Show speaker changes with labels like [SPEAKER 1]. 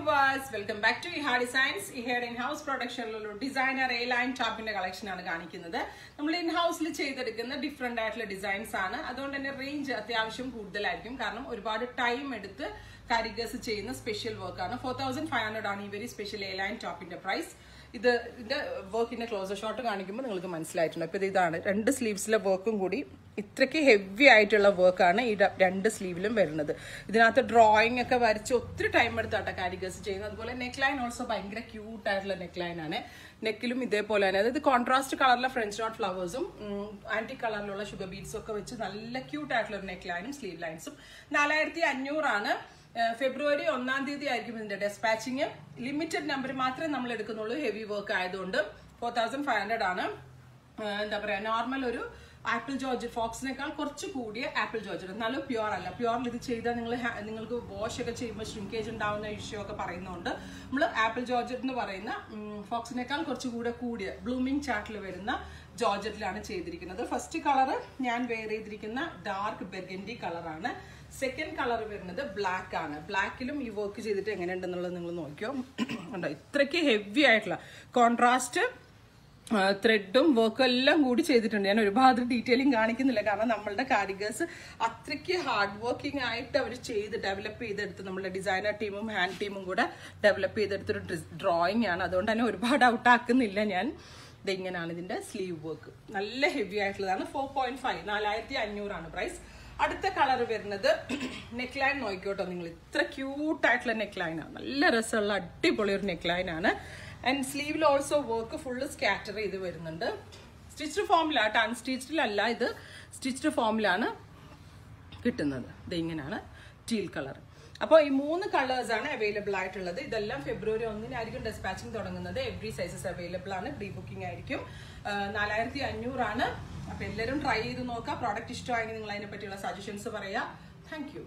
[SPEAKER 1] viewers, welcome back to Iha Designs. Here in-house production designer A-line top collection ആണ് കാണിക്കുന്നത്. നമ്മൾ in-house ചെയ്തെടുക്കുന്ന different ആയിട്ടുള്ള ഡിസൈൻസ് ആണ്. അതുകൊണ്ട് തന്നെ റേഞ്ച് അത്യാവശ്യം കൂടുതലായിരിക്കും. കാരണം ഒരുപാട് ടൈം എടുത്ത് കാരിഗേഴ്സ് ചെയ്യുന്ന സ്പെഷ്യൽ വർക്ക് ആണ്. 4500 ആണ് ഈ വെരി സ്പെഷ്യൽ A-line ടോപ്പിന്റെ പ്രൈസ്. ഇതിന്റെ വർക്കിന്റെ ക്ലോസർ ഷോട്ട് കാണിക്കുമ്പോൾ നിങ്ങൾക്ക് മനസ്സിലായിട്ടുണ്ട്. അപ്പോൾ ഇതാണ് രണ്ട് സ്ലീവ്സിലെ വർക്കും കൂടി ഇത്രയ്ക്ക് ഹെവി ആയിട്ടുള്ള വർക്കാണ് ഈ രണ്ട് സ്ലീവിലും വരുന്നത്. ഇതിനകത്ത് ഡ്രോയിങ് ഒക്കെ വരച്ച് ഒത്തിരി ടൈം എടുത്താട്ടോ കാരിഗേഴ്സ് ചെയ്യുന്നത്. അതുപോലെ നെക്ക് ലൈൻ ഓൾസോ ഭയങ്കര ക്യൂട്ട് ആയിട്ടുള്ള നെക്ക് ലൈൻ ആണ്. നെക്കിലും ഇതേപോലെ തന്നെ അതായത് കോൺട്രാസ്റ്റ് കളറിലെ ഫ്രഞ്ച് നോട്ട് ഫ്ലവേഴ്സും ആന്റി കളറിലുള്ള ഷുഗർ ബീഡ്സും ഒക്കെ വെച്ച് നല്ല ക്യൂട്ട് ആയിട്ടുള്ള നെക്ക് ലൈനും സ്ലീവ് ലൈൻസും 4500 ആണ്. ഫെബ്രുവരി 1-ാം തീയതി ആയിരിക്കും ഇതിന്റെ ഡെസ്പാച്ചിങ്. ലിമിറ്റഡ് നമ്പർ മാത്രമേ നമ്മൾ എടുക്കുന്നുള്ളൂ. ഹെവി വർക്ക് ആയതുകൊണ്ട് 4500 ആണ്. എന്താ പറയാ, നോർമൽ ഒരു ആപ്പിൾ ജോർജറ്റ് ഫോക്സിനേക്കാൾ കുറച്ച് കൂടിയ ആപ്പിൾ ജോർജറ്റ്, എന്നാലും പ്യുവർ അല്ല. പ്യുവറിൽ ഇത് ചെയ്താൽ നിങ്ങൾക്ക് വാഷ് ഒക്കെ ചെയ്യുമ്പോൾ ഷ്രിങ്കേജ് ഉണ്ടാവുന്ന ഇഷ്യൂ ഒക്കെ പറയുന്നുണ്ട്. നമ്മൾ ആപ്പിൾ ജോർജറ്റ് എന്ന് പറയുന്ന ഫോക്സിനേക്കാൾ കുറച്ചുകൂടെ കൂടിയ ബ്ലൂമിംഗ് ചാർട്ടിൽ വരുന്ന ജോർജറ്റിലാണ് ചെയ്തിരിക്കുന്നത്. ഫസ്റ്റ് കളർ ഞാൻ വെയർ ചെയ്തിരിക്കുന്ന ഡാർക്ക് ബെർഗൻഡി കളറാണ്. സെക്കൻഡ് കളർ വരുന്നത് ബ്ലാക്ക് ആണ്. ബ്ലാക്കിലും ഈ വർക്ക് ചെയ്തിട്ട് എങ്ങനെയുണ്ടെന്നുള്ളത് നിങ്ങൾ നോക്കിയോ. ഉണ്ടോ, ഇത്രയ്ക്ക് ഹെവി ആയിട്ടുള്ള കോൺട്രാസ്റ്റ് ത്രെഡും വർക്കും എല്ലാം കൂടി ചെയ്തിട്ടുണ്ട്. ഞാൻ ഒരുപാട് ഡീറ്റെയിലിംഗ് കാണിക്കുന്നില്ല, കാരണം നമ്മളുടെ കാരിഗേഴ്സ് അത്രയ്ക്ക് ഹാർഡ് വർക്കിംഗ് ആയിട്ട് അവർ ചെയ്ത് ഡെവലപ്പ് ചെയ്തെടുത്ത് നമ്മളുടെ ഡിസൈനർ ടീമും ഹാൻഡ് ടീമും കൂടെ ഡെവലപ്പ് ചെയ്തെടുത്തൊരു ഡ്രോയിങ് ആണ്. അതുകൊണ്ട് തന്നെ ഒരുപാട് ഔട്ടാക്കുന്നില്ല ഞാൻ. ഇതെങ്ങനെയാണ് ഇതിന്റെ സ്ലീവ് വർക്ക്, നല്ല ഹെവി ആയിട്ടുള്ളതാണ്. 4.5 4500 ആണ് പ്രൈസ്. അടുത്ത കളർ വരുന്നത് നെക്ക് ലൈൻ നോക്കിക്കോട്ടോ നിങ്ങൾ. ഇത്ര ക്യൂട്ട് ആയിട്ടുള്ള നെക്ക് ലൈനാണ്, നല്ല രസമുള്ള അടിപൊളി ഒരു നെക്ക് ലൈൻ ആണ്. ആൻഡ് സ്ലീവിൽ ഓൾസോ വർക്ക് ഫുള്ള് സ്കാറ്റർ ചെയ്ത് വരുന്നുണ്ട്. സ്റ്റിച്ച്ഡ് ഫോമിലാണ്, അൺസ്റ്റിച്ച്ഡിലല്ല, ഇത് സ്റ്റിച്ച്ഡ് ഫോമിലാണ് കിട്ടുന്നത്. ഇത് ഇങ്ങനെയാണ് ടീൽ കളർ. അപ്പോൾ ഈ 3 കളേഴ്സാണ് അവൈലബിൾ ആയിട്ടുള്ളത്. ഇതെല്ലാം ഫെബ്രുവരി 1-നായിരിക്കും ഡെസ്പാച്ചിങ് തുടങ്ങുന്നത്. എവറി സൈസസ് അവൈലബിൾ ആണ്. പ്രീ ബുക്കിംഗ് ആയിരിക്കും. 4500 ആണ്. അപ്പോൾ എല്ലാവരും ട്രൈ ചെയ്ത് നോക്കുക. പ്രോഡക്റ്റ് ഇഷ്ടമായെങ്കിൽ നിങ്ങൾ അതിനെ പറ്റിയുള്ള സജഷൻസ് പറയാം. Thank you.